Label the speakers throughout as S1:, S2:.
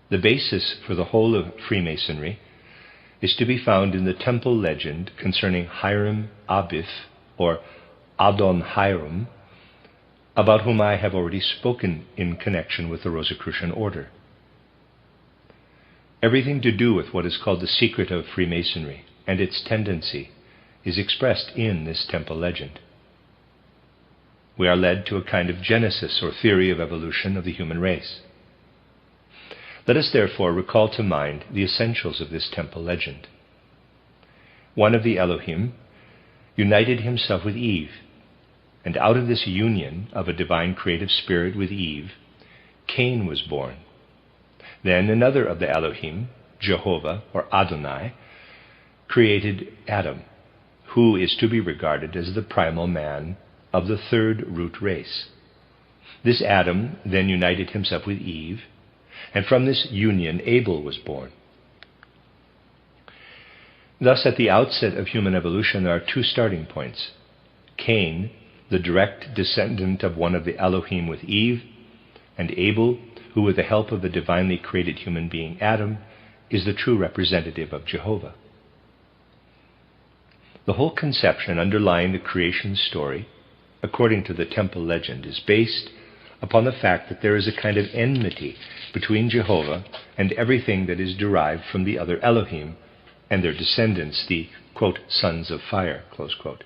S1: The basis for the whole of Freemasonry is to be found in the temple legend concerning Hiram Abiff, or Adon Hiram, about whom I have already spoken in connection with the Rosicrucian order. Everything to do with what is called the secret of Freemasonry and its tendency is expressed in this temple legend. We are led to a kind of genesis or theory of evolution of the human race. Let us therefore recall to mind the essentials of this temple legend. One of the Elohim united himself with Eve, and out of this union of a divine creative spirit with Eve, Cain was born. Then another of the Elohim, Jehovah or Adonai, created Adam, who is to be regarded as the primal man of the third root race. This Adam then united himself with Eve, and from this union Abel was born. Thus, at the outset of human evolution, there are two starting points. Cain, the direct descendant of one of the Elohim with Eve, and Abel, who with the help of the divinely created human being Adam, is the true representative of Jehovah. The whole conception underlying the creation story, according to the temple legend, is based upon the fact that there is a kind of enmity between Jehovah and everything that is derived from the other Elohim and their descendants, the, quote, sons of fire, close quote.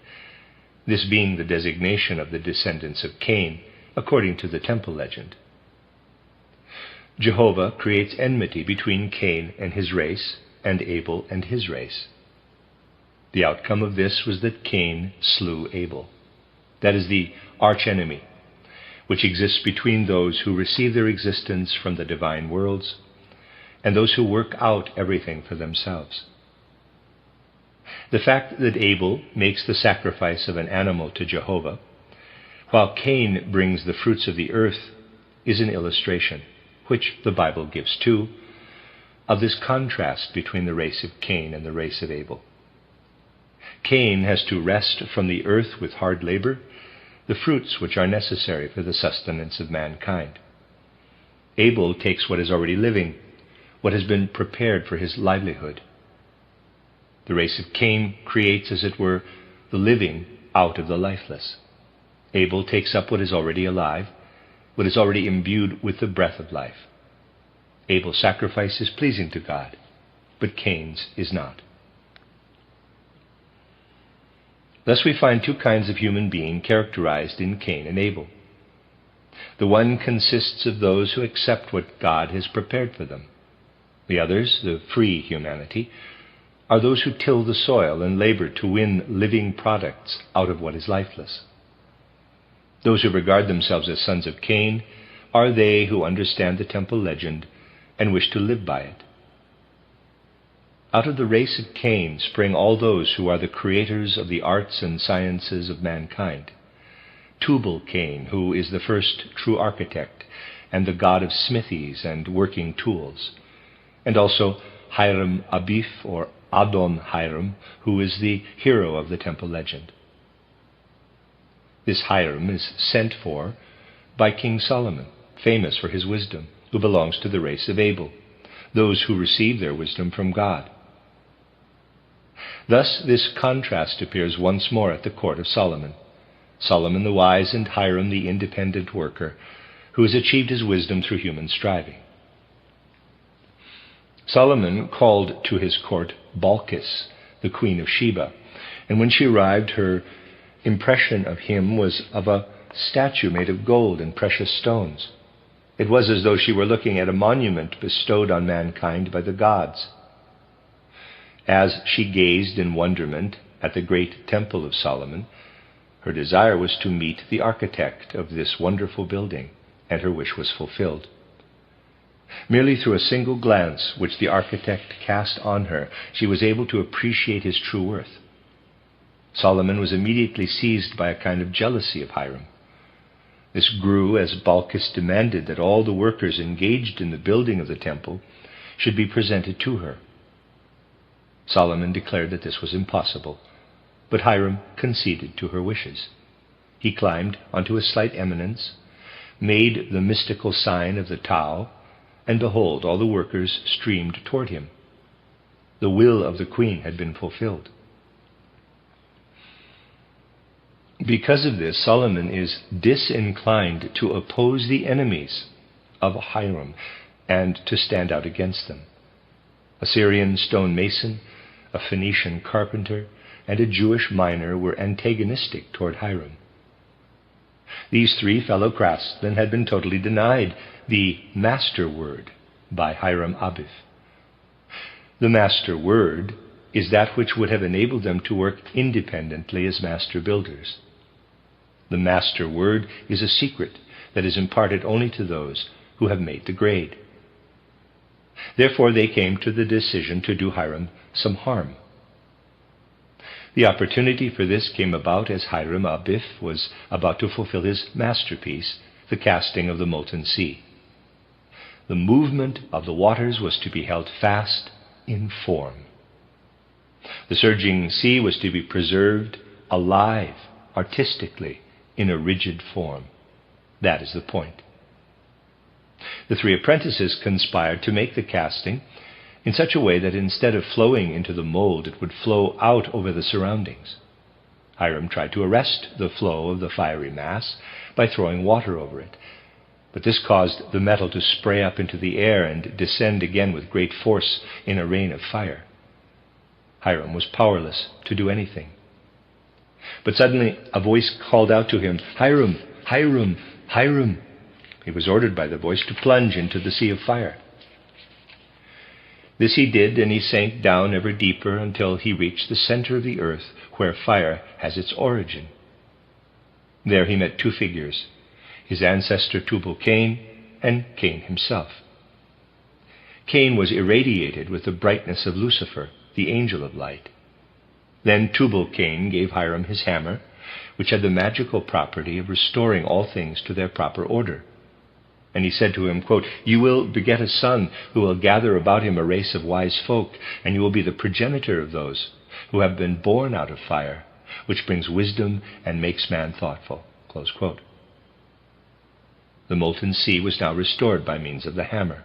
S1: This being the designation of the descendants of Cain, according to the temple legend. Jehovah creates enmity between Cain and his race and Abel and his race. The outcome of this was that Cain slew Abel. That is the archenemy, which exists between those who receive their existence from the divine worlds and those who work out everything for themselves. The fact that Abel makes the sacrifice of an animal to Jehovah, while Cain brings the fruits of the earth, is an illustration, which the Bible gives too, of this contrast between the race of Cain and the race of Abel. Cain has to wrest from the earth with hard labor the fruits which are necessary for the sustenance of mankind. Abel takes what is already living, what has been prepared for his livelihood. The race of Cain creates, as it were, the living out of the lifeless. Abel takes up what is already alive, what is already imbued with the breath of life. Abel's sacrifice is pleasing to God, but Cain's is not. Thus we find two kinds of human being characterized in Cain and Abel. The one consists of those who accept what God has prepared for them. The others, the free humanity, are those who till the soil and labor to win living products out of what is lifeless. Those who regard themselves as sons of Cain are they who understand the temple legend and wish to live by it. Out of the race of Cain spring all those who are the creators of the arts and sciences of mankind. Tubal-Cain, who is the first true architect and the god of smithies and working tools, and also Hiram Abiff, or Adon Hiram, who is the hero of the temple legend. This Hiram is sent for by King Solomon, famous for his wisdom, who belongs to the race of Abel, those who receive their wisdom from God. Thus this contrast appears once more at the court of Solomon. Solomon the wise and Hiram the independent worker, who has achieved his wisdom through human striving. Solomon called to his court Balkis, the queen of Sheba, and when she arrived, her impression of him was of a statue made of gold and precious stones. It was as though she were looking at a monument bestowed on mankind by the gods. As she gazed in wonderment at the great temple of Solomon, her desire was to meet the architect of this wonderful building, and her wish was fulfilled. Merely through a single glance which the architect cast on her, she was able to appreciate his true worth. Solomon was immediately seized by a kind of jealousy of Hiram. This grew as Balkis demanded that all the workers engaged in the building of the temple should be presented to her. Solomon declared that this was impossible, but Hiram conceded to her wishes. He climbed onto a slight eminence, made the mystical sign of the Tau, and behold, all the workers streamed toward him. The will of the queen had been fulfilled. Because of this, Solomon is disinclined to oppose the enemies of Hiram and to stand out against them. A Syrian stonemason, a Phoenician carpenter, and a Jewish miner were antagonistic toward Hiram. These three fellow craftsmen had been totally denied the master word by Hiram Abiff. The master word is that which would have enabled them to work independently as master builders. The master word is a secret that is imparted only to those who have made the grade. Therefore they came to the decision to do Hiram some harm. The opportunity for this came about as Hiram Abiff was about to fulfill his masterpiece, the casting of the molten sea. The movement of the waters was to be held fast in form. The surging sea was to be preserved alive, artistically, in a rigid form. That is the point. The three apprentices conspired to make the casting in such a way that instead of flowing into the mold, it would flow out over the surroundings. Hiram tried to arrest the flow of the fiery mass by throwing water over it, but this caused the metal to spray up into the air and descend again with great force in a rain of fire. Hiram was powerless to do anything. But suddenly a voice called out to him, "Hiram, Hiram, Hiram." He was ordered by the voice to plunge into the sea of fire. This he did, and he sank down ever deeper until he reached the center of the earth, where fire has its origin. There he met two figures, his ancestor Tubal-Cain and Cain himself. Cain was irradiated with the brightness of Lucifer, the angel of light. Then Tubal-Cain gave Hiram his hammer, which had the magical property of restoring all things to their proper order. And he said to him, quote, "You will beget a son who will gather about him a race of wise folk, and you will be the progenitor of those who have been born out of fire, which brings wisdom and makes man thoughtful." Close quote. The molten sea was now restored by means of the hammer.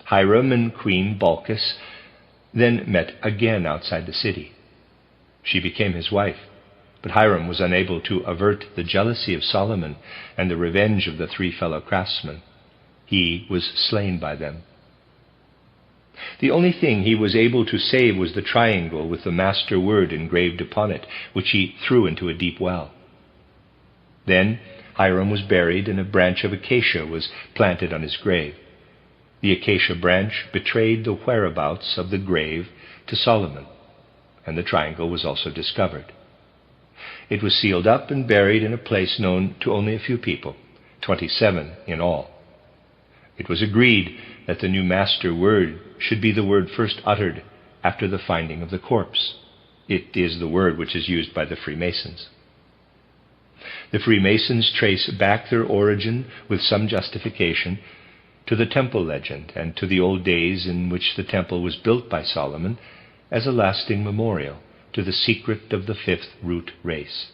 S1: Hiram and Queen Balkis then met again outside the city. She became his wife, but Hiram was unable to avert the jealousy of Solomon and the revenge of the three fellow craftsmen. He was slain by them. The only thing he was able to save was the triangle with the master word engraved upon it, which he threw into a deep well. Then Hiram was buried, and a branch of acacia was planted on his grave. The acacia branch betrayed the whereabouts of the grave to Solomon, and the triangle was also discovered. It was sealed up and buried in a place known to only a few people, 27 in all. It was agreed that the new master word should be the word first uttered after the finding of the corpse. It is the word which is used by the Freemasons. The Freemasons trace back their origin with some justification to the temple legend and to the old days in which the temple was built by Solomon as a lasting memorial to the secret of the fifth root race.